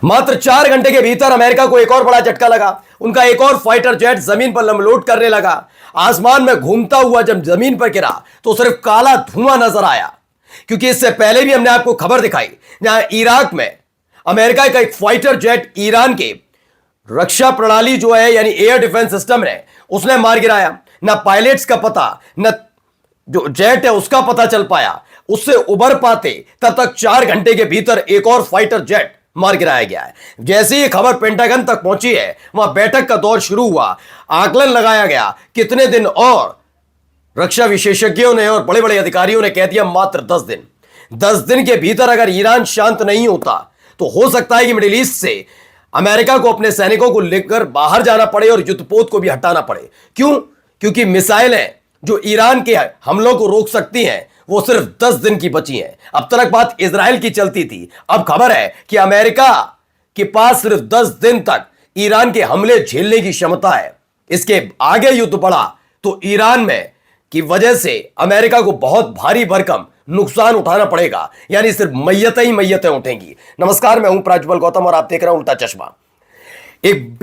मात्र 4 घंटे के भीतर अमेरिका को एक और बड़ा झटका लगा। उनका एक और फाइटर जेट जमीन पर लंबलोट करने लगा। आसमान में घूमता हुआ जब जमीन पर गिरा तो सिर्फ काला धुआं नजर आया, क्योंकि इससे पहले भी हमने आपको खबर दिखाई जहां इराक में अमेरिका का एक फाइटर जेट ईरान के रक्षा प्रणाली जो है यानी एयर डिफेंस सिस्टम ने उसने मार गिराया। ना पायलट्स का पता, न जो जेट है उसका पता चल पाया, उससे उबर पाते तब तक 4 घंटे के भीतर एक और फाइटर जेट मार गिराया गया है। जैसे ही खबर पेंटागन तक पहुंची है वहां बैठक का दौर शुरू हुआ। आकलन लगाया गया कितने दिन, और रक्षा विशेषज्ञों ने और बड़े बड़े अधिकारियों ने कह दिया मात्र 10 दिन। 10 दिन के भीतर अगर ईरान शांत नहीं होता तो हो सकता है कि मिडिल ईस्ट से अमेरिका को अपने सैनिकों को लेकर बाहर जाना पड़े और युद्धपोत को भी हटाना पड़े। क्यों? क्योंकि मिसाइलें जो ईरान के हमलों को रोक सकती हैं वो सिर्फ 10 दिन की बची हैं। अब तक बात इजराइल की चलती थी, अब खबर है कि अमेरिका के पास सिर्फ 10 दिन तक ईरान के हमले झेलने की क्षमता है। इसके आगे युद्ध बढ़ा तो ईरान में की वजह से अमेरिका को बहुत भारी भरकम नुकसान उठाना पड़ेगा, यानी सिर्फ मैयतें ही मैयतें उठेंगी। नमस्कार, मैं हूं प्रज्वल गौतम और आप देख रहे हैं उल्टा चश्मा। एक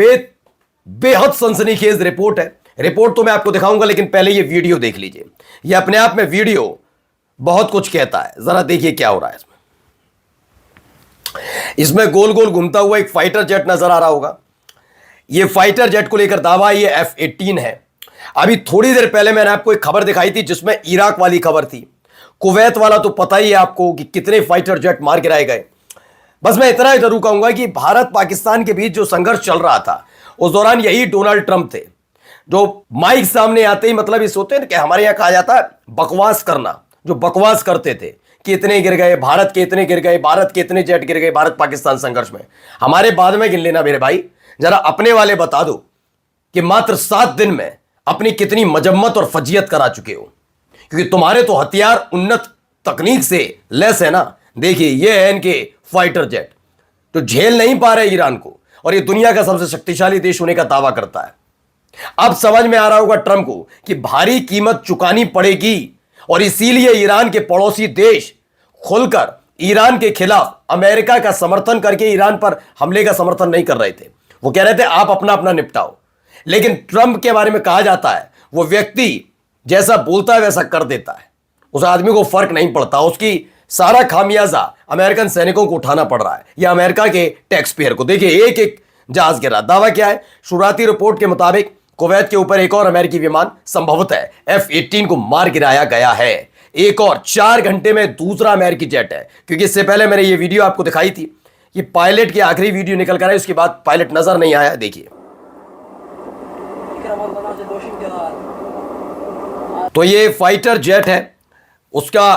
बेहद सनसनीखेज रिपोर्ट है। रिपोर्ट तो मैं आपको दिखाऊंगा, लेकिन पहले ये वीडियो देख लीजिए। ये अपने आप में वीडियो बहुत कुछ कहता है। जरा देखिए क्या हो रहा है इसमें गोल गोल घूमता हुआ एक फाइटर जेट नजर आ रहा होगा। ये फाइटर जेट को लेकर दावा ये F-18 है। अभी थोड़ी देर पहले मैंने आपको एक खबर दिखाई थी जिसमें इराक वाली खबर थी। कुवैत वाला तो पता ही है आपको कि कितने फाइटर जेट मार गिराए गए। बस मैं इतना ही जरूर कहूंगा कि भारत पाकिस्तान के बीच जो संघर्ष चल रहा था उस दौरान यही डोनाल्ड ट्रंप थे जो माइक सामने आते ही, मतलब इस होते हैं कि हमारे यहां कहा जाता है बकवास करना, जो बकवास करते थे कि इतने गिर गए, भारत के इतने गिर गए, भारत के इतने जेट गिर गए भारत पाकिस्तान संघर्ष में। हमारे बाद में गिन लेना मेरे भाई, जरा अपने वाले बता दो कि मात्र 7 दिन में अपनी कितनी मजम्मत और फजीयत करा चुके हो, क्योंकि तुम्हारे तो हथियार उन्नत तकनीक से लैस है ना। देखिए ये है इनके फाइटर जेट तो झेल नहीं पा रहे ईरान को, और ये दुनिया का सबसे शक्तिशाली देश होने का दावा करता है। अब समझ में आ रहा होगा ट्रंप को कि भारी कीमत चुकानी पड़ेगी, और इसीलिए ईरान के पड़ोसी देश खुलकर ईरान के खिलाफ अमेरिका का समर्थन करके ईरान पर हमले का समर्थन नहीं कर रहे थे। वो कह रहे थे आप अपना अपना निपटाओ। लेकिन ट्रंप के बारे में कहा जाता है वो व्यक्ति जैसा बोलता है वैसा कर देता है। उस आदमी को फर्क नहीं पड़ता, उसकी सारा खामियाजा अमेरिकन सैनिकों को उठाना पड़ रहा है या अमेरिका के टैक्स पेयर को। देखिए एक एक जहाज गिरा। दावा क्या है? शुरुआती रिपोर्ट के मुताबिक कुवैत के ऊपर एक और अमेरिकी विमान संभवतः F-18 को मार गिराया गया है। एक और 4 घंटे में दूसरा अमेरिकी जेट है, क्योंकि इससे पहले मैंने ये वीडियो आपको दिखाई थी। ये पायलट की आखिरी वीडियो निकल कर आई, उसके बाद पायलट नजर नहीं आया। देखिए तो ये फाइटर जेट है, उसका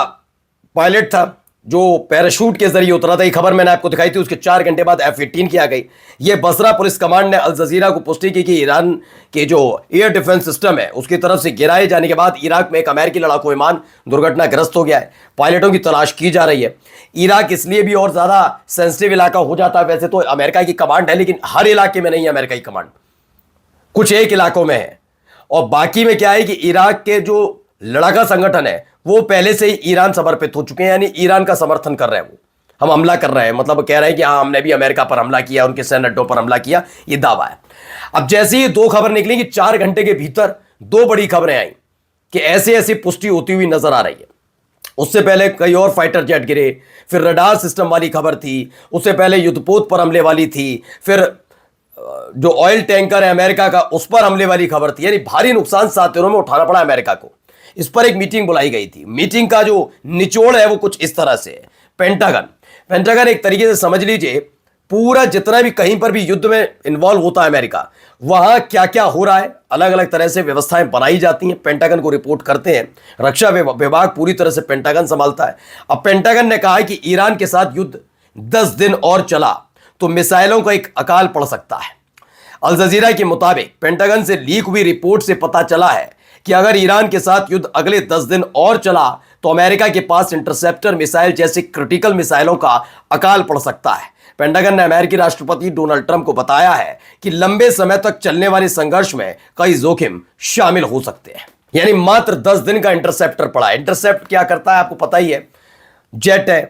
पायलट था जो पैराशूट के जरिए उतरा था। ये खबर मैंने आपको दिखाई थी। उसके 4 घंटे बाद F-18 की आ गई। ये बसरा पुलिस कमांड ने अल जजीरा को पुष्टि की कि ईरान के जो एयर डिफेंस सिस्टम है उसकी तरफ से गिराए जाने के बाद इराक में एक अमेरिकी लड़ाकू विमान दुर्घटनाग्रस्त हो गया है। पायलटों की तलाश की जा रही है। इराक इसलिए भी और ज्यादा सेंसिटिव इलाका हो जाता है। वैसे तो अमेरिका की कमांड है, लेकिन हर इलाके में नहीं है अमेरिका की कमांड, कुछ एक इलाकों में है। और बाकी में क्या है कि इराक के जो लड़ाका संगठन है वो पहले से ही ईरान समर्पित हो चुके हैं, यानी ईरान का समर्थन कर रहे हैं। वो हम हमला कर रहे हैं, मतलब कह रहे हैं कि हाँ हमने भी अमेरिका पर हमला किया, उनके सैन्य अड्डों पर हमला किया, ये दावा है। अब जैसे ही 2 खबर निकली कि 4 घंटे के भीतर 2 बड़ी खबरें आई कि ऐसे ऐसी पुष्टि होती हुई नजर आ रही है। उससे पहले कई और फाइटर जेट गिरे, फिर रडार सिस्टम वाली खबर थी, उससे पहले युद्धपोत पर हमले वाली थी, फिर जो ऑयल टैंकर है अमेरिका का उस पर हमले वाली खबर थी। यानी भारी नुकसान 7 दिनों में उठाना पड़ा अमेरिका को। इस पर एक मीटिंग बुलाई गई थी। मीटिंग का जो निचोड़ है वो कुछ इस तरह से है। पेंटागन एक तरीके से समझ लीजिए पूरा जितना भी कहीं पर भी युद्ध में इन्वॉल्व होता है अमेरिका, वहां क्या क्या हो रहा है, अलग अलग तरह से व्यवस्थाएं बनाई जाती हैं, पेंटागन को रिपोर्ट करते हैं। रक्षा विभाग पूरी तरह से पेंटागन संभालता है। अब पेंटागन ने कहा है कि ईरान के साथ युद्ध 10 दिन और चला तो मिसाइलों का एक अकाल पड़ सकता है। अल जजीरा के मुताबिक पेंटागन से लीक हुई रिपोर्ट से पता चला है कि अगर ईरान के साथ युद्ध अगले 10 दिन और चला तो अमेरिका के पास इंटरसेप्टर मिसाइल जैसे क्रिटिकल मिसाइलों का अकाल पड़ सकता है। पेंटागन ने अमेरिकी राष्ट्रपति डोनाल्ड ट्रंप को बताया है कि लंबे समय तक चलने वाले संघर्ष में कई जोखिम शामिल हो सकते हैं। यानी मात्र 10 दिन का इंटरसेप्टर पड़ा है। इंटरसेप्ट क्या करता है आपको पता ही है। जेट है,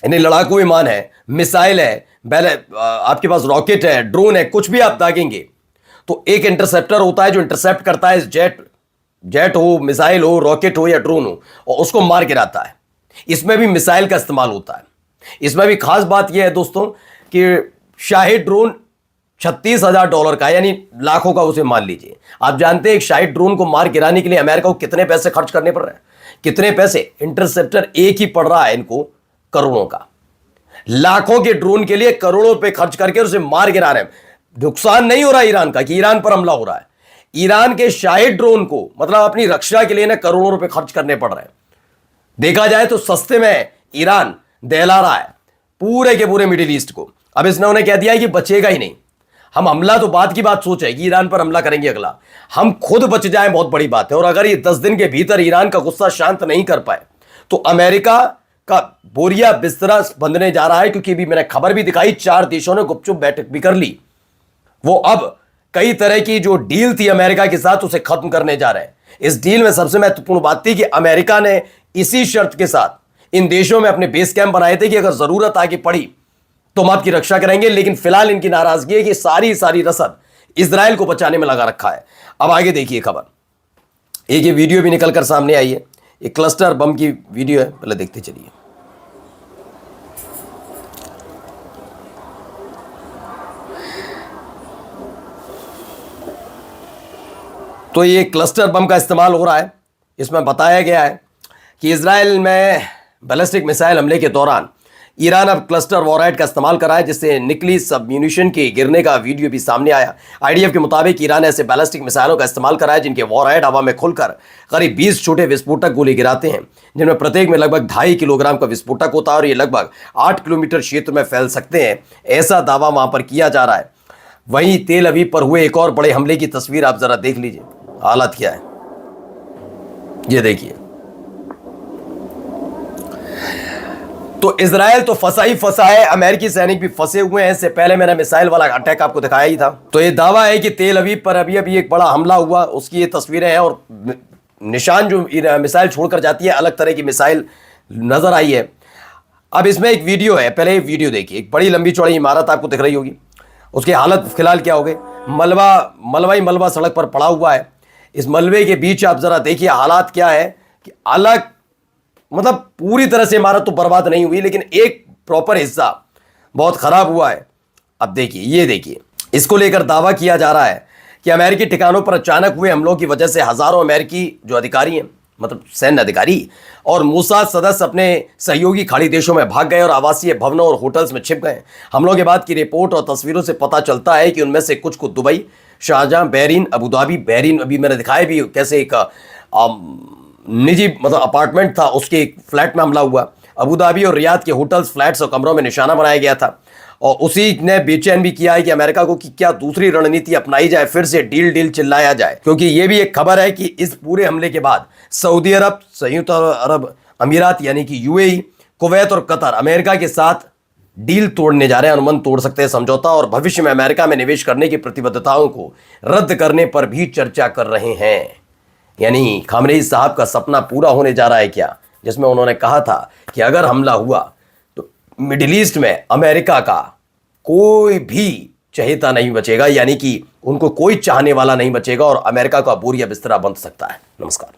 यानी लड़ाकू विमान है, मिसाइल है, आपके पास रॉकेट है, ड्रोन है, कुछ भी आप दागेंगे तो एक इंटरसेप्टर होता है जो इंटरसेप्ट करता है जेट हो, मिसाइल हो, रॉकेट हो या ड्रोन हो, और उसको मार गिराता है। इसमें भी मिसाइल का इस्तेमाल होता है। इसमें भी खास बात यह है दोस्तों कि शाहिद ड्रोन $36,000 का, यानी लाखों का उसे मान लीजिए। आप जानते हैं एक शाहिद ड्रोन को मार गिराने के लिए अमेरिका को कितने पैसे खर्च करने पड़ रहे हैं? कितने पैसे? इंटरसेप्टर एक ही पड़ रहा है इनको करोड़ों का। लाखों के ड्रोन के लिए करोड़ों रुपए खर्च करके उसे मार गिरा रहे हैं। नुकसान नहीं हो रहा ईरान का कि ईरान पर हमला हो रहा है। ईरान के शाहिद ड्रोन को मतलब अपनी रक्षा के लिए ना करोड़ों रुपए खर्च करने पड़ रहे हैं। देखा जाए तो सस्ते में ईरान दहला रहा है पूरे के पूरे मिडिल ईस्ट को। अब इसने उन्हें कह दिया है कि बचेगा ही नहीं। हम हमला तो बाद की बात सोचे कि ईरान पर हमला करेंगे अगला, हम खुद बच जाए बहुत बड़ी बात है। और अगर ये 10 दिन के भीतर ईरान का गुस्सा शांत नहीं कर पाए तो अमेरिका का बोरिया बिस्तरा बंधने जा रहा है। क्योंकि अभी मैंने खबर भी दिखाई, 4 देशों ने गुपचुप बैठक भी कर ली। वो अब कई तरह की जो डील थी अमेरिका के साथ उसे खत्म करने जा रहे हैं। इस डील में सबसे महत्वपूर्ण बात थी कि अमेरिका ने इसी शर्त के साथ इन देशों में अपने बेस कैंप बनाए थे कि अगर जरूरत आगे पड़ी तो हम आपकी रक्षा करेंगे। लेकिन फिलहाल इनकी नाराजगी है कि सारी रसद इजराइल को बचाने में लगा रखा है। अब आगे देखिए खबर, एक ये वीडियो भी निकलकर सामने आई है। एक क्लस्टर बम की वीडियो है, पहले देखते चलिए। तो ये क्लस्टर बम का इस्तेमाल हो रहा है। इसमें बताया गया है कि इजराइल में बैलिस्टिक मिसाइल हमले के दौरान ईरान अब क्लस्टर वॉरहाइड का इस्तेमाल कर रहा है, जिससे निकली सब म्यूनिशन के गिरने का वीडियो भी सामने आया। आईडीएफ के मुताबिक ईरान ऐसे बैलिस्टिक मिसाइलों का इस्तेमाल कर रहा है जिनके वॉरहाइड हवा में खुलकर करीब 20 छोटे विस्फोटक गोले गिराते हैं, जिनमें प्रत्येक में लगभग 2.5 किलोग्राम का विस्फोटक होता है और ये लगभग 8 किलोमीटर क्षेत्र में फैल सकते हैं, ऐसा दावा वहां पर किया जा रहा है। वहीं तेल अवीव पर हुए एक और बड़े हमले की तस्वीर आप जरा देख लीजिए, हालत क्या है ये देखिए। तो इजराइल तो फंसा ही फंसा है, अमेरिकी सैनिक भी फंसे हुए हैं। इससे पहले मैंने मिसाइल वाला अटैक आपको दिखाया ही था। तो ये दावा है कि तेल अवीव पर अभी अभी एक बड़ा हमला हुआ, उसकी ये तस्वीरें हैं और निशान जो मिसाइल छोड़कर जाती है, अलग तरह की मिसाइल नजर आई है। अब इसमें एक वीडियो है, पहले वीडियो देखिए। एक बड़ी लंबी चौड़ी इमारत आपको दिख रही होगी, उसकी हालत फिलहाल क्या हो गई, मलबा ही मलबा सड़क पर पड़ा हुआ है। इस मलबे के बीच आप जरा देखिए हालात क्या है कि अलग मतलब पूरी तरह से इमारत तो बर्बाद नहीं हुई, लेकिन एक प्रॉपर हिस्सा बहुत खराब हुआ है। अब देखिए, ये देखिए, इसको लेकर दावा किया जा रहा है कि अमेरिकी ठिकानों पर अचानक हुए हमलों की वजह से हजारों अमेरिकी जो अधिकारी हैं, मतलब सैन्य अधिकारी और मोसाद सदस्य अपने सहयोगी खाड़ी देशों में भाग गए और आवासीय भवनों और होटल्स में छिप गए। हमलों के बाद की रिपोर्ट और तस्वीरों से पता चलता है कि उनमें से कुछ को Dubai, Sharjah, Bahrain, Abu Dhabi, Bahrain अभी मैंने दिखाया भी कैसे एक निजी मतलब अपार्टमेंट था, उसके एक फ्लैट में हमला हुआ। अबू धाबी और रियाद के होटल्स, फ्लैट्स और कमरों में निशाना बनाया गया था। और उसी ने बेचैन भी किया है कि अमेरिका को कि क्या दूसरी रणनीति अपनाई जाए, फिर से डील चिल्लाया जाए। क्योंकि यह भी एक खबर है कि इस पूरे हमले के बाद सऊदी अरब, संयुक्त अरब अमीरात यानी कि यूएई, कुवैत और कतर अमेरिका के साथ डील तोड़ने जा रहे हैं, अनुबंध तोड़ सकते हैं, समझौता, और भविष्य में अमेरिका में निवेश करने की प्रतिबद्धताओं को रद्द करने पर भी चर्चा कर रहे हैं। यानी खामनेई साहब का सपना पूरा होने जा रहा है क्या, जिसमें उन्होंने कहा था कि अगर हमला हुआ तो मिडिल ईस्ट में अमेरिका का कोई भी चहेता नहीं बचेगा, यानी कि उनको कोई चाहने वाला नहीं बचेगा और अमेरिका का बोरिया बिस्तरा बन सकता है। नमस्कार।